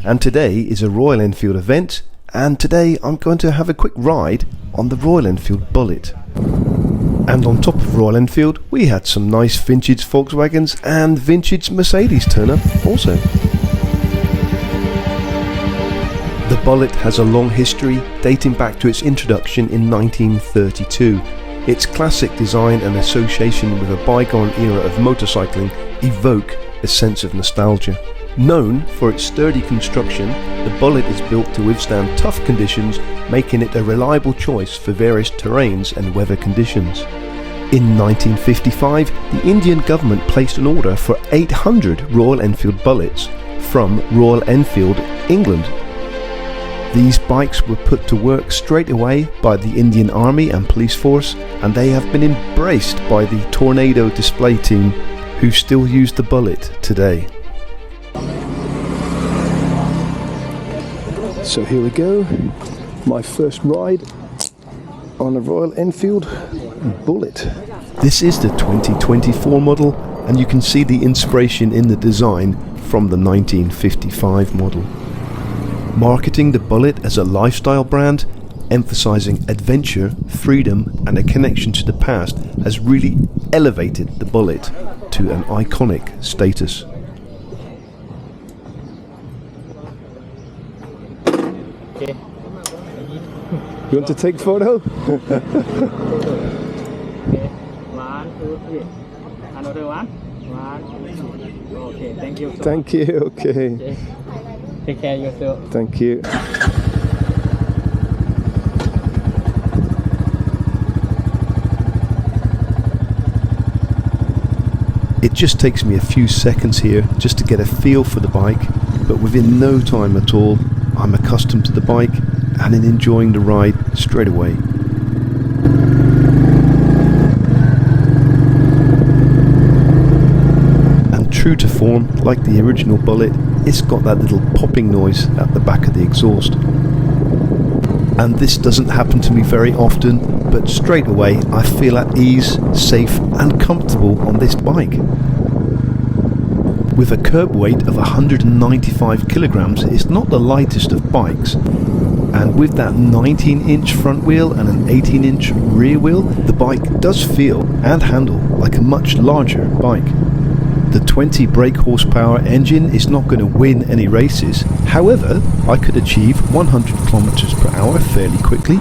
and today is a Royal Enfield event, and today I'm going to have a quick ride on the Royal Enfield Bullet. And on top of Royal Enfield we had some nice vintage Volkswagens and vintage Mercedes turn up also. The Bullet has a long history dating back to its introduction in 1932. Its classic design and association with a bygone era of motorcycling evoke a sense of nostalgia. Known for its sturdy construction, the Bullet is built to withstand tough conditions, making it a reliable choice for various terrains and weather conditions. In 1955, the Indian government placed an order for 800 Royal Enfield Bullets from Royal Enfield, England. These bikes were put to work straight away by the Indian Army and Police Force, and they have been embraced by the Tornado display team, who still use the Bullet today. So here we go, my first ride on a Royal Enfield Bullet. This is the 2024 model, and you can see the inspiration in the design from the 1955 model. Marketing the Bullet as a lifestyle brand, emphasizing adventure, freedom and a connection to the past has really elevated the Bullet to an iconic status. Okay. You want to take a photo? Okay. 1, 2, 3. Another one. 1, 2. Okay, thank you. Thank you, okay. Take care of yourself. Thank you. It just takes me a few seconds here just to get a feel for the bike, but within no time at all I'm accustomed to the bike and in enjoying the ride straight away. And true to form, like the original Bullet, it's got that little popping noise at the back of the exhaust. And this doesn't happen to me very often, but straight away I feel at ease, safe and comfortable on this bike. With a curb weight of 195 kilograms, it's not the lightest of bikes. And with that 19-inch front wheel and an 18-inch rear wheel, the bike does feel and handle like a much larger bike. The 20 brake horsepower engine is not going to win any races. However, I could achieve 100 kilometers per hour fairly quickly.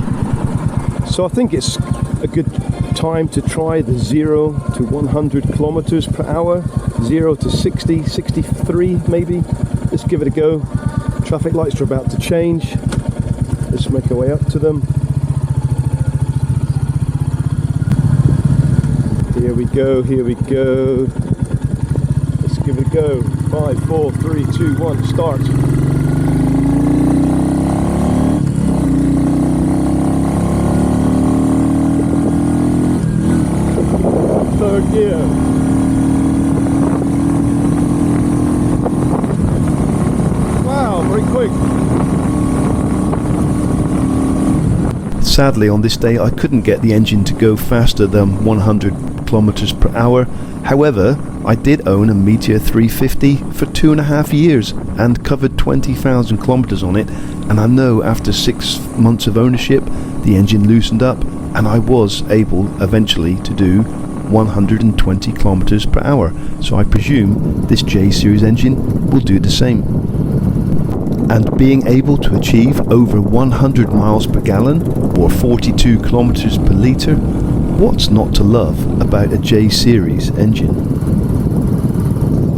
So I think it's a good time to try the 0 to 100 kilometers per hour, 0 to 60, 63 maybe. Let's give it a go. Traffic lights are about to change. Let's make our way up to them. Here we go, here we go. Let's give it a go. 5, 4, 3, 2, 1, start. Third gear. Wow, very quick. Sadly, on this day I couldn't get the engine to go faster than 100 kilometers per hour. However, I did own a Meteor 350 for 2.5 years and covered 20,000 kilometers on it, and I know after 6 months of ownership the engine loosened up and I was able eventually to do 120 kilometers per hour. So I presume this J series engine will do the same. And being able to achieve over 100 miles per gallon or 42 kilometers per litre, what's not to love about a J series engine?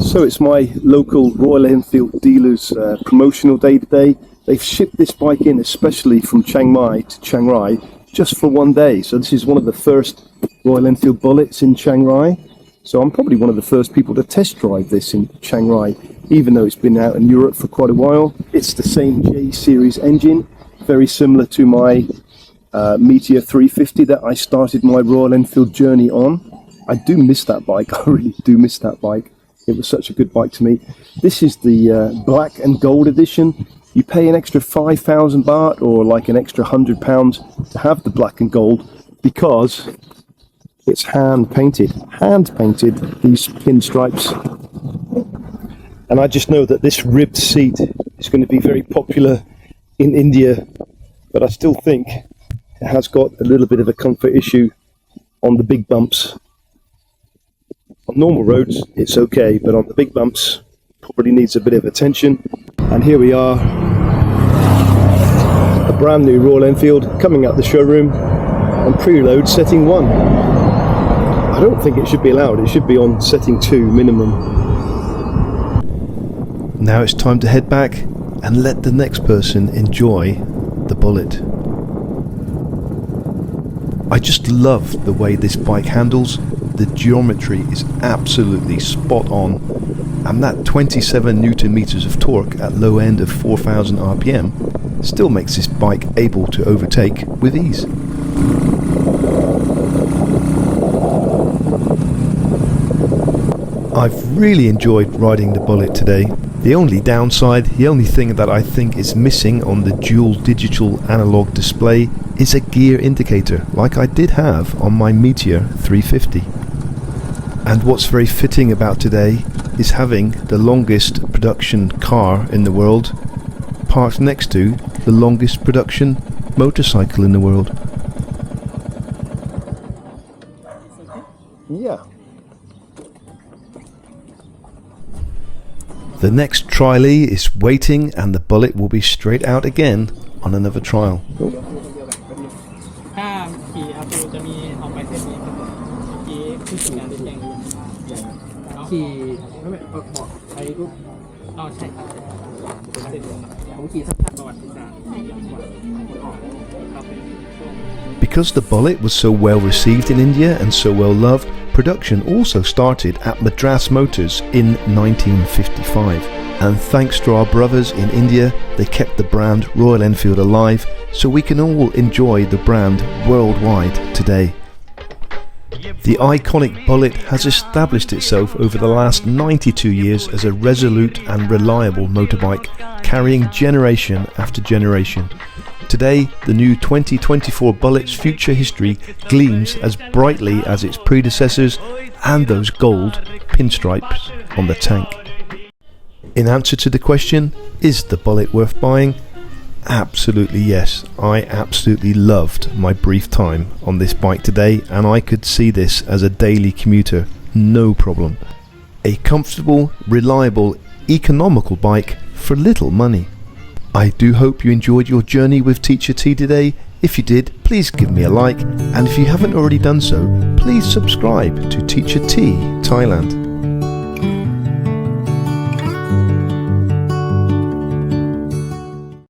So it's my local Royal Enfield dealers promotional day today. They've shipped this bike in especially from Chiang Mai to Chiang Rai just for one day. So this is one of the first Royal Enfield Bullets in Chiang Rai. So I'm probably one of the first people to test drive this in Chiang Rai, even though it's been out in Europe for quite a while. It's the same J series engine, very similar to my Meteor 350 that I started my Royal Enfield journey on. I do miss that bike, I really do miss that bike. It was such a good bike to me. This is the black and gold edition. You pay an extra 5,000 baht or like an extra £100 to have the black and gold because it's hand painted, these pinstripes. And I just know that this ribbed seat is going to be very popular in India, but I still think it has got a little bit of a comfort issue on the big bumps. On normal roads it's okay, but on the big bumps probably needs a bit of attention. And here we are, a brand new Royal Enfield coming out the showroom on preload setting 1. I don't think it should be allowed, it should be on setting 2 minimum. Now it's time to head back and let the next person enjoy the Bullet. I just love the way this bike handles. The geometry is absolutely spot on, and that 27 Newton meters of torque at low end of 4,000 RPM still makes this bike able to overtake with ease. I've really enjoyed riding the Bullet today. The only downside, the only thing that I think is missing on the dual digital analog display is a gear indicator, like I did have on my Meteor 350. And what's very fitting about today is having the longest production car in the world parked next to the longest production motorcycle in the world. Yeah. The next trialee is waiting, and the Bullet will be straight out again on another trial. ถ้าขี่อาปูจะมีออกไปเส้นนี้ครับเมื่อกี้ผู้จัดการได้แจ้งขี่ไม่เบาะไปปุ๊บอ๋อใช่ครับเป็นเส้นนี้ผมขี่สักพักประวัติศาสตร์ Because the Bullet was so well received in India and so well loved, production also started at Madras Motors in 1955. And thanks to our brothers in India, they kept the brand Royal Enfield alive, so we can all enjoy the brand worldwide today. The iconic Bullet has established itself over the last 92 years as a resolute and reliable motorbike, carrying generation after generation. Today, the new 2024 Bullet's future history gleams as brightly as its predecessors and those gold pinstripes on the tank. In answer to the question, is the Bullet worth buying? Absolutely yes. I absolutely loved my brief time on this bike today, and I could see this as a daily commuter, no problem. A comfortable, reliable, economical bike for little money. I do hope you enjoyed your journey with Teacher T today. If you did, please give me a like, and if you haven't already done so, please subscribe to Teacher T Thailand.